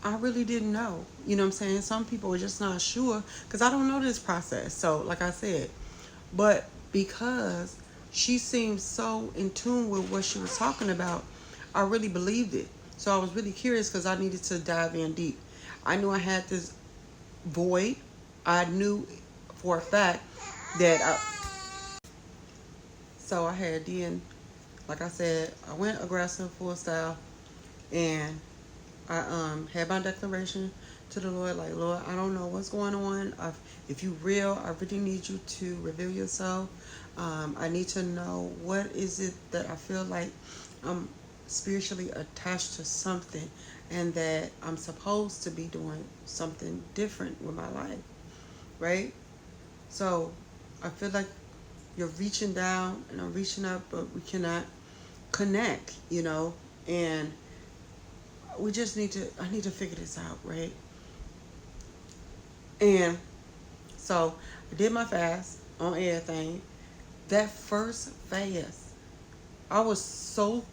I really didn't know. You know what I'm saying? Some people are just not sure because I don't know this process. So, like I said, but because she seemed so in tune with what she was talking about, I really believed it. So I was really curious because I needed to dive in deep. I knew I had this void. I knew for a fact that so I had then, like I said, I went aggressive, full style, and I had my declaration to the Lord, like, Lord, I don't know what's going on. If you real, I really need you to reveal yourself. I need to know what is it that I feel like I'm spiritually attached to something, and that I'm supposed to be doing something different with my life, right? So I feel like you're reaching down and I'm reaching up, but we cannot connect, and we just need to, I need to figure this out, right? And so I did my fast on everything. That first fast, I was so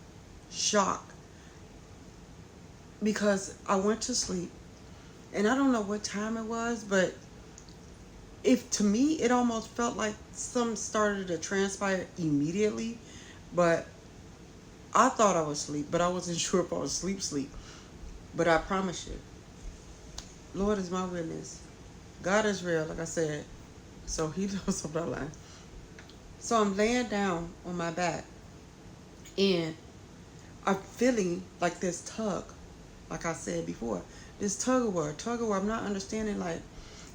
shocked because I went to sleep and I don't know what time it was, but if to me it almost felt like some started to transpire immediately, but I thought I was asleep, but I wasn't sure if I was sleep. But I promise you, Lord is my witness. God is real, like I said. So he knows I'm not lying. So I'm laying down on my back and I'm feeling like this tug, like I said before. This tug of war, I'm not understanding like,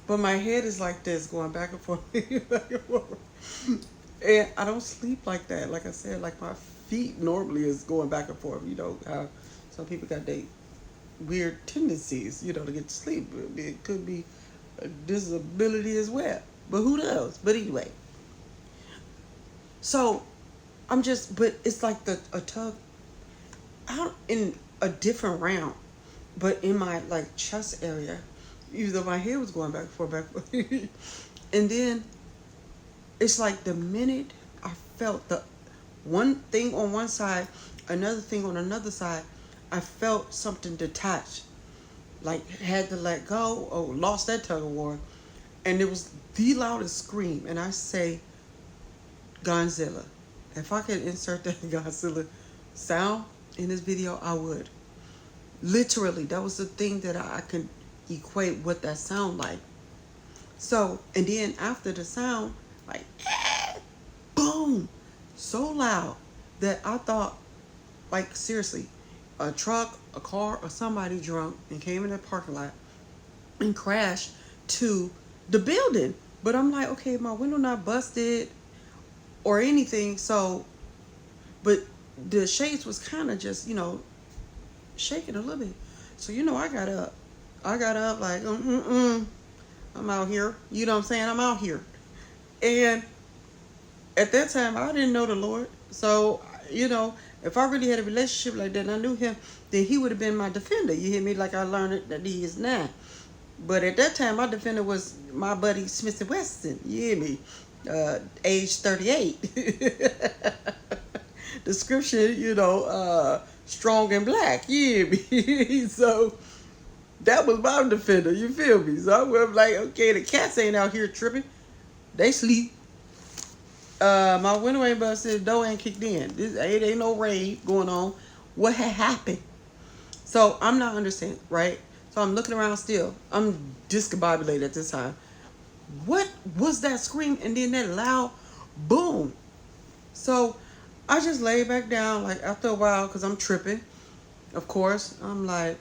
but my head is like this, going back and forth, back and forth. And I don't sleep like that. Like I said, like my feet normally is going back and forth. You know how some people got they weird tendencies, to get to sleep. It could be a disability as well. But who knows? But anyway, so but it's like a tug out in a different round, but in my like chest area, even though my head was going back and forth. And then it's like the minute I felt the one thing on one side, another thing on another side, I felt something detached, like had to let go or lost that tug of war. And it was the loudest scream. And I say, Godzilla. If I could insert that Godzilla sound in this video, I would. Literally, that was the thing that I could equate what that sound like. So, and then after the sound, like, boom, so loud that I thought, like, seriously, a truck, a car, or somebody drunk and came in the parking lot and crashed to the building. But I'm like, okay, my window not busted or anything. So, but the shades was kind of just, shaking a little bit. So, I got up. I got up like, I'm out here. You know what I'm saying? I'm out here. And at that time, I didn't know the Lord. So, if I really had a relationship like that and I knew him, then he would have been my defender. You hear me? Like I learned it that he is now. But at that time, my defender was my buddy Smith and Wesson. You hear me? Age 38. Description, strong and black. You hear me? So that was my defender. You feel me? So I was like, okay, the cats ain't out here tripping. They sleep. My window ain't busted. The door ain't kicked in. This ain't no raid going on. What had happened? So I'm not understanding, right? So I'm looking around still. I'm discombobulated at this time. What was that scream? And then that loud boom. So I just laid back down, like after a while, because I'm tripping. Of course, I'm like,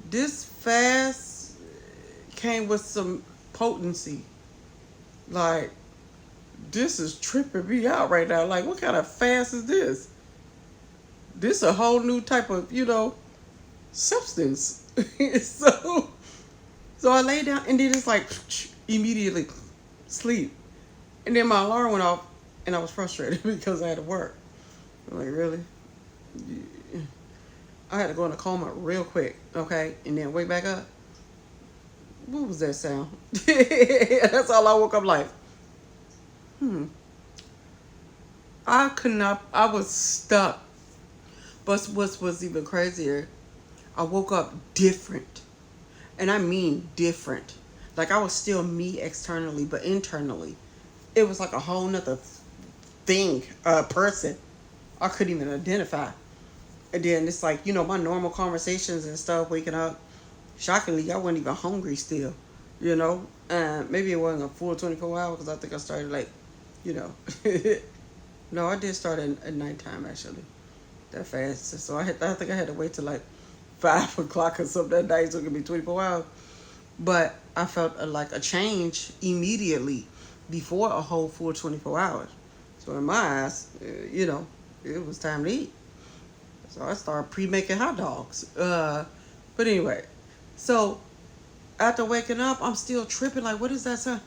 this fast came with some potency. Like, this is tripping me out right now. Like, what kind of fast is this? This a whole new type of, substance. so so I lay down and then it's like immediately sleep. And then my alarm went off and I was frustrated because I had to work. I'm like, really? I had to go in a coma real quick, okay? And then wake back up. What was that sound? That's all I woke up like. I could not, I was stuck. But what was even crazier, I woke up different. And I mean different. Like I was still me externally, but internally, it was like a whole nother thing, person. I couldn't even identify. And then it's like, my normal conversations and stuff, waking up, shockingly, I wasn't even hungry still, maybe it wasn't a full 24 hours because I think I started like, you know, no, I did start at nighttime actually, that fast. So I think I had to wait till like 5 o'clock or something that night, so it could be 24 hours. But I felt like a change immediately before a whole full 24 hours. So in my eyes, it was time to eat. So I started pre-making hot dogs. But anyway, so after waking up, I'm still tripping. Like, what is that sound?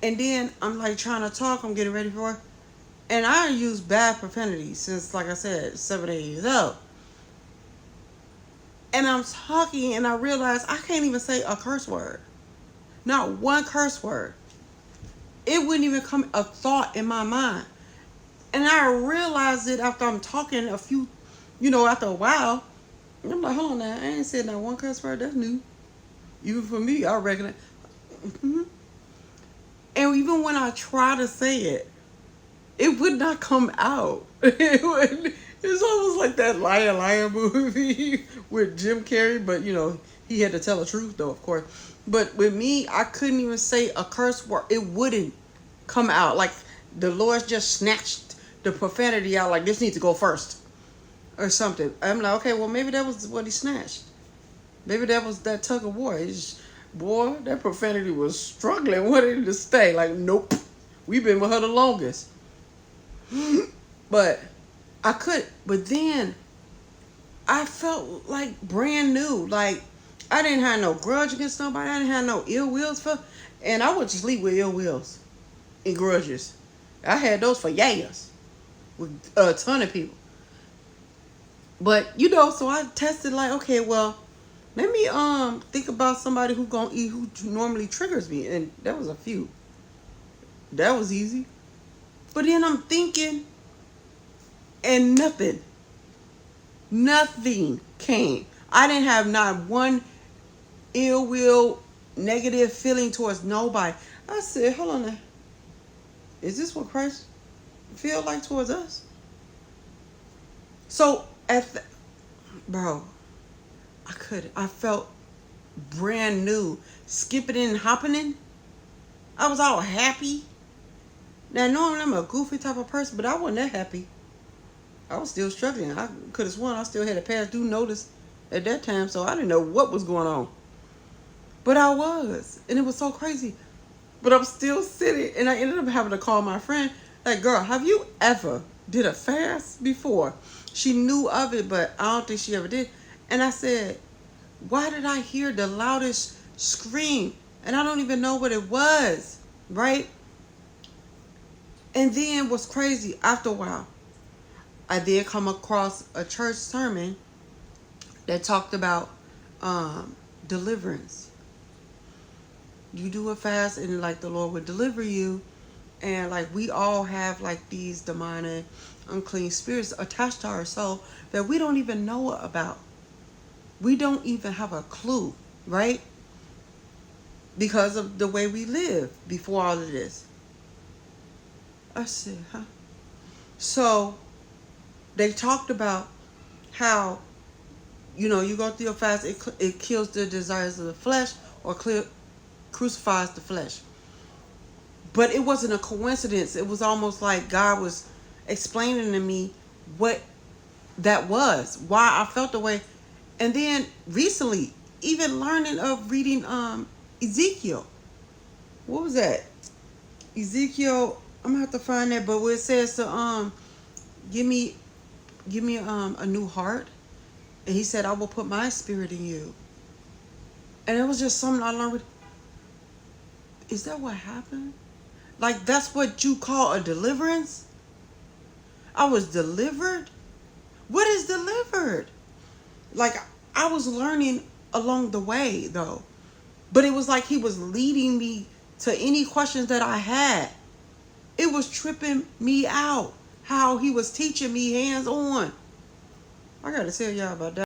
And then I'm like trying to talk. I'm getting ready for it. And I use bad profanity since, like I said, 7, 8 years old. And I'm talking and I realize I can't even say a curse word. Not one curse word. It wouldn't even come a thought in my mind. And I realized it after I'm talking after a while. And I'm like, hold on now, I ain't said not one curse word. That's new. Even for me, I reckon it. Mm-hmm. And even when I try to say it, it would not come out. It's almost like that Liar movie with Jim Carrey, but he had to tell the truth though, of course. But with me, I couldn't even say a curse word. It wouldn't come out. Like the Lord just snatched the profanity out, like this needs to go first or something. I'm like, okay, well maybe that was what he snatched. Maybe that was that tug of war. Boy, that profanity was struggling, wanting to stay. Like, nope, we've been with her the longest. But I could. But then I felt like brand new. Like I didn't have no grudge against nobody. I didn't have no ill wills and I would sleep with ill wills and grudges. I had those for years with a ton of people. But so I tested like, okay, well, let me think about somebody who normally triggers me, and that was a few. That was easy. But then I'm thinking, and nothing came. I didn't have not one ill will, negative feeling towards nobody. I said, hold on now. Is this what Christ feel like towards us? So bro, I felt brand new, skipping and hopping in. I was all happy. Now, normally I'm a goofy type of person, but I wasn't that happy. I was still struggling. I could have sworn I still had a past due notice at that time, so I didn't know what was going on. But I was, and it was so crazy. But I'm still sitting, and I ended up having to call my friend. Like, girl, have you ever did a fast before? She knew of it, but I don't think she ever did. And I said, why did I hear the loudest scream? And I don't even know what it was, right? And then what's crazy, after a while, I did come across a church sermon that talked about deliverance. You do a fast and like the Lord would deliver you. And like we all have like these demonic, unclean spirits attached to our soul that we don't even know about. We don't even have a clue, right? Because of the way we live before all of this. I said, huh? So they talked about how, you go through a fast, it kills the desires of the flesh or crucifies the flesh. But it wasn't a coincidence. It was almost like God was explaining to me what that was, why I felt the way. And then recently, even learning of reading Ezekiel. What was that? Ezekiel, I'm gonna have to find that, but where it says to give me a new heart. And he said, I will put my spirit in you. And it was just something I learned. Is that what happened? Like, that's what you call a deliverance? I was delivered? What is delivered? Like, I was learning along the way, though. But it was like he was leading me to any questions that I had. It was tripping me out how he was teaching me hands-on. I got to tell y'all about that.